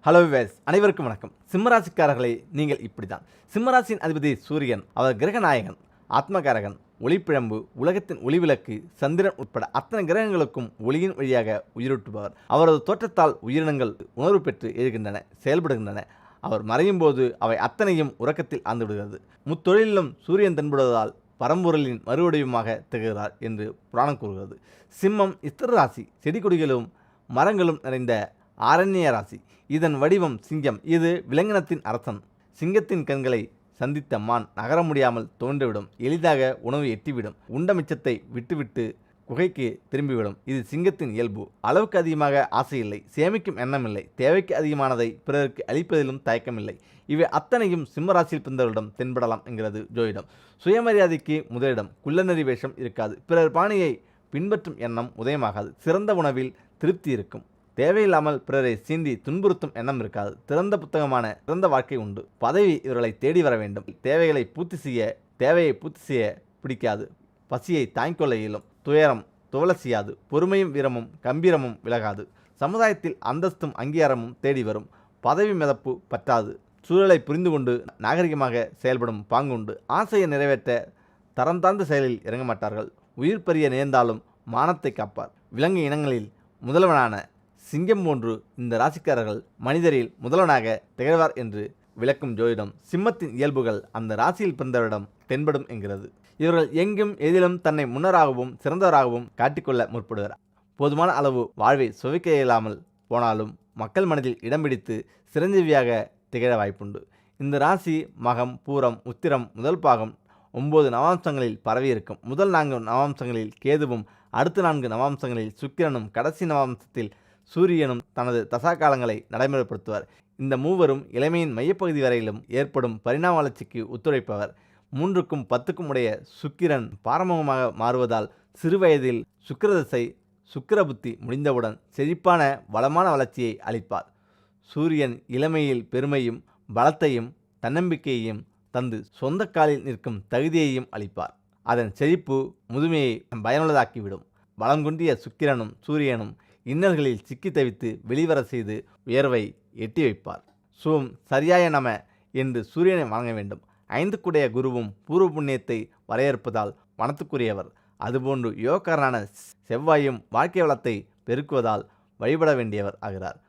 Hello wives, அனைவருக்கும் வணக்கம். சிம்மராசிக்காரர்களை நீங்கள் இப்படித்தான். சிம்மராசியின் அதிபதி சூரியன். அவர் கிரகநாயகன், ஆத்மகாரகன், ஒளிப்பிழம்பு, உலகத்தின் ஒளிவிளக்கு, சந்திரன் உட்பட அத்தனை கிரகங்களுக்கும் ஒளியின் வழியாக உயிரூட்டுபவர். அவரது தோற்றத்தால் உயிரினங்கள் உணர்வு பெற்று எழுகின்றன, செயல்படுகின்றன. அவர் மறையும் போது அவை அத்தனையும் உறக்கத்தில் ஆழ்ந்துவிடுகிறது. முத்தொழிலும் சூரியன் தென்படுவதால் பரம்பொருளின் மறுவடிவமாக திகழ்கிறார் என்று புராணம் கூறுகிறது. சிம்மம் இஸ்திர ராசி, செடி கொடிகளும் மரங்களும் நிறைந்த ஆரண்ய ராசி. இதன் வடிவம் சிங்கம். இது விலங்கினத்தின் அரசன். சிங்கத்தின் கண்களை சந்தித்த மான் நகர முடியாமல் தோன்றிவிடும். எளிதாக உணவு எட்டிவிடும். உண்ட மிச்சத்தை விட்டுவிட்டு குகைக்கு திரும்பிவிடும். இது சிங்கத்தின் இயல்பு. அளவுக்கு அதிகமாக ஆசையில்லை, சேமிக்கும் எண்ணமில்லை, தேவைக்கு அதிகமானதை பிறருக்கு அளிப்பதிலும் தயக்கமில்லை. இவை அத்தனையும் சிம்மராசியில் பிறந்தவரிடம் தென்படலாம் என்கிறது ஜோதிடம். சுயமரியாதைக்கு முதலிடம். குள்ளநெறி வேஷம் இருக்காது. பிறர் பாணியை பின்பற்றும் எண்ணம் உதயமாகாது. சிறந்த உணவில் திருப்தி இருக்கும். தேவையில்லாமல் பிறரை சீண்டி துன்புறுத்தும் எண்ணம் இருக்காது. திறந்த புத்தகமான சிறந்த வாழ்க்கை உண்டு. பதவி இவர்களை தேடி வர வேண்டும். தேவையை பூர்த்தி செய்ய பிடிக்காது. பசியை தாங்கிக்கொள்ள இயலும். துயரம் துவள செய்யாது. பொறுமையும் வீரமும் கம்பீரமும் விலகாது. சமுதாயத்தில் அந்தஸ்தும் அங்கீகாரமும் தேடி வரும். பதவி மிதப்பு பற்றாது. சூழலை புரிந்து கொண்டு நாகரிகமாக செயல்படும் பாங்குண்டு. ஆசையை நிறைவேற்ற தரம் தாழ்ந்த செயலில் இறங்க மாட்டார்கள். உயிர் பறிய நேர்ந்தாலும் மானத்தை காப்பார். விலங்கு இனங்களில் முதல்வனான சிங்கம் போன்று இந்த ராசிக்காரர்கள் மனிதரில் முதல்வனாக திகழ்வார் என்று விளக்கும் ஜோதிடம் சிம்மத்தின் இயல்புகள் அந்த ராசியில் பிறந்தவரிடம் தென்படும் என்கிறது. இவர்கள் எங்கும் எதிலும் தன்னை முன்னராகவும் சிறந்தவராகவும் காட்டிக்கொள்ள முற்படுவர். போதுமான அளவு வாழ்வை சுவைக்க இயலாமல் போனாலும் மக்கள் மனதில் இடம் பிடித்து சிரஞ்சீவியாக திகழ வாய்ப்புண்டு. இந்த ராசி மகம், பூரம், உத்திரம் முதல் பாகம் 9 நவாம்சங்களில் பரவியிருக்கும். முதல் 4 நவாம்சங்களில் கேதுவும், அடுத்த 4 நவாம்சங்களில் சுக்கிரனும், கடைசி நவாம்சத்தில் சூரியனும் தனது தசாகாலங்களை நடைமுறைப்படுத்துவார். இந்த மூவரும் இளமையின் மையப்பகுதி வரையிலும் ஏற்படும் பரிணாம வளர்ச்சிக்கு ஒத்துழைப்பவர். 3க்கும் 10க்கும் உடைய சுக்கிரன் பாரமுகமாக மாறுவதால் சிறுவயதில் சுக்கிரதசை, சுக்கிர புத்தி முடிந்தவுடன் செழிப்பான வளமான வளர்ச்சியை அளிப்பார். சூரியன் இளமையில் பெருமையும் பலத்தையும் தன்னம்பிக்கையையும் தந்து சொந்த காலில் நிற்கும் தகுதியையும் அளிப்பார். அதன் செழிப்பு முதுமையை பயனுள்ளதாக்கிவிடும். பலங்குன்றிய சுக்கிரனும் சூரியனும் இன்னல்களில் சிக்கி தவித்து வெளிவர செய்து உயர்வை எட்டி வைப்பார். சோம் சரியாய நம என்று சூரியனை வணங்க வேண்டும். 5க்குடைய குருவும் பூர்வ புண்ணியத்தை வரையறுப்பதால் வனத்துக்குரியவர். அதுபோன்று யோகக்காரனான செவ்வாயும் வாழ்க்கை வளத்தை பெருக்குவதால் வழிபட வேண்டியவர் ஆகிறார்.